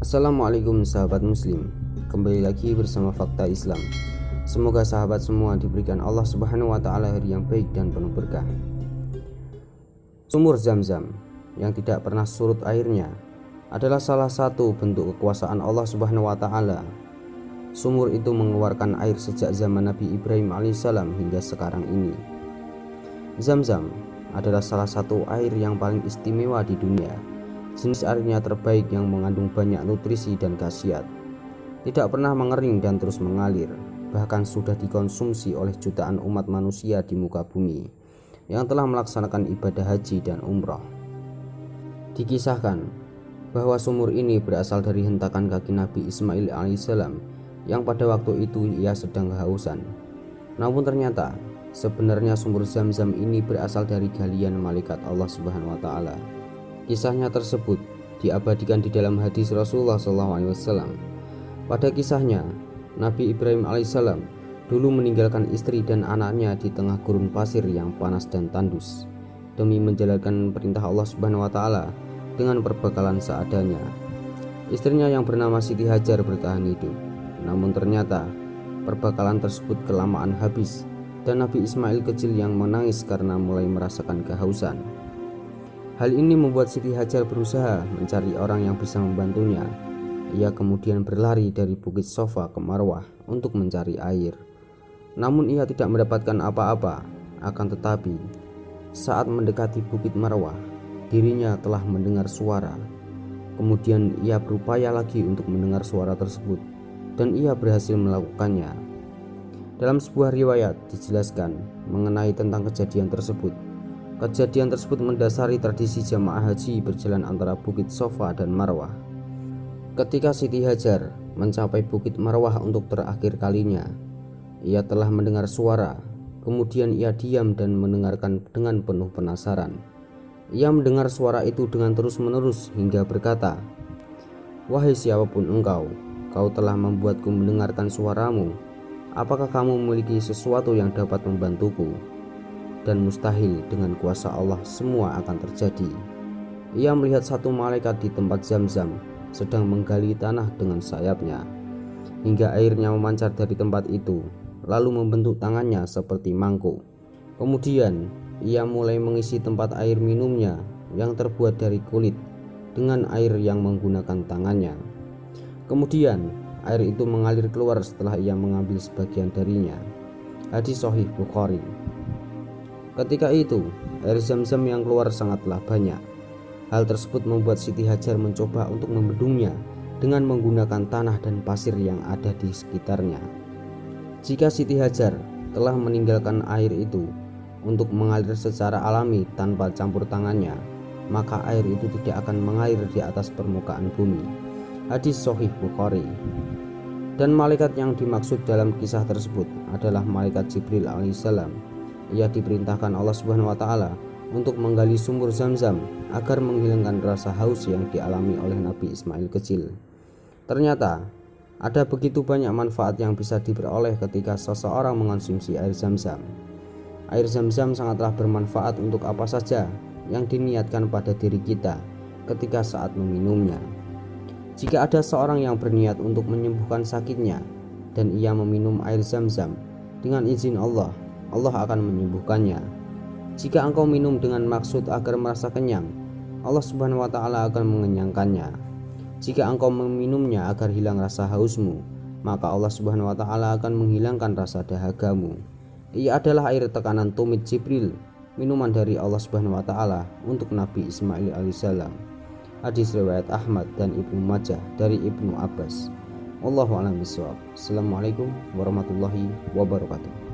Assalamualaikum sahabat muslim. Kembali lagi bersama Fakta Islam. Semoga sahabat semua diberikan Allah Subhanahu wa taala hari yang baik dan penuh berkah. Sumur Zam-Zam yang tidak pernah surut airnya adalah salah satu bentuk kekuasaan Allah Subhanahu wa taala. Sumur itu mengeluarkan air sejak zaman Nabi Ibrahim alaihissalam hingga sekarang ini. Zam-Zam adalah salah satu air yang paling istimewa di dunia. Jenis airnya terbaik yang mengandung banyak nutrisi dan khasiat. Tidak pernah mengering dan terus mengalir, bahkan sudah dikonsumsi oleh jutaan umat manusia di muka bumi yang telah melaksanakan ibadah haji dan umrah. Dikisahkan bahwa sumur ini berasal dari hentakan kaki Nabi Ismail alaihissalam yang pada waktu itu ia sedang kehausan. Namun ternyata sebenarnya sumur Zam-Zam ini berasal dari galian malaikat Allah Subhanahu wa taala. Kisahnya tersebut diabadikan di dalam hadis Rasulullah SAW. Pada kisahnya, Nabi Ibrahim alaihissalam dulu meninggalkan istri dan anaknya di tengah gurun pasir yang panas dan tandus demi menjalankan perintah Allah Subhanahu wa taala dengan perbekalan seadanya. Istrinya yang bernama Siti Hajar bertahan hidup. Namun ternyata perbekalan tersebut kelamaan habis dan Nabi Ismail kecil yang menangis karena mulai merasakan kehausan. Hal ini membuat Siti Hajar berusaha mencari orang yang bisa membantunya. Ia kemudian berlari dari Bukit Sofa ke Marwah untuk mencari air. Namun ia tidak mendapatkan apa-apa. Akan tetapi saat mendekati Bukit Marwah, dirinya telah mendengar suara. Kemudian ia berupaya lagi untuk mendengar suara tersebut dan ia berhasil melakukannya. Dalam sebuah riwayat dijelaskan mengenai tentang kejadian tersebut. Kejadian tersebut mendasari tradisi jamaah haji berjalan antara Bukit Sofa dan Marwah. Ketika Siti Hajar mencapai Bukit Marwah untuk terakhir kalinya, ia telah mendengar suara. Kemudian ia diam dan mendengarkan dengan penuh penasaran. Ia mendengar suara itu dengan terus-menerus hingga berkata, "Wahai siapapun engkau, kau telah membuatku mendengarkan suaramu. Apakah kamu memiliki sesuatu yang dapat membantuku?" Dan mustahil dengan kuasa Allah semua akan terjadi. Ia melihat satu malaikat di tempat Zam-Zam sedang menggali tanah dengan sayapnya hingga airnya memancar dari tempat itu, lalu membentuk tangannya seperti mangkuk. Kemudian ia mulai mengisi tempat air minumnya yang terbuat dari kulit dengan air yang menggunakan tangannya. Kemudian air itu mengalir keluar setelah ia mengambil sebagian darinya. Hadis Sahih Bukhari. Ketika itu, air Zam-Zam yang keluar sangatlah banyak. Hal tersebut membuat Siti Hajar mencoba untuk membendungnya dengan menggunakan tanah dan pasir yang ada di sekitarnya. Jika Siti Hajar telah meninggalkan air itu untuk mengalir secara alami tanpa campur tangannya, maka air itu tidak akan mengalir di atas permukaan bumi. Hadis Sahih Bukhari. Dan malaikat yang dimaksud dalam kisah tersebut adalah malaikat Jibril alaihissalam. Ia diperintahkan Allah Subhanahu wa taala untuk menggali sumur Zam-Zam agar menghilangkan rasa haus yang dialami oleh Nabi Ismail kecil. Ternyata ada begitu banyak manfaat yang bisa diperoleh ketika seseorang mengonsumsi air Zam-Zam. Air Zam-Zam sangatlah bermanfaat untuk apa saja yang diniatkan pada diri kita ketika saat meminumnya. Jika ada seorang yang berniat untuk menyembuhkan sakitnya dan ia meminum air Zam-Zam, dengan izin Allah akan menyembuhkannya. Jika engkau minum dengan maksud agar merasa kenyang, Allah Subhanahu wa taala akan mengenyangkannya. Jika engkau meminumnya agar hilang rasa hausmu, maka Allah Subhanahu wa taala akan menghilangkan rasa dahagamu. Ia adalah air tekanan tumit Jibril, minuman dari Allah Subhanahu wa taala untuk Nabi Ismail alaihissalam. Hadis riwayat Ahmad dan Ibnu Majah dari Ibnu Abbas. Wallahu a'lam bishawab. Assalamualaikum warahmatullahi wabarakatuh.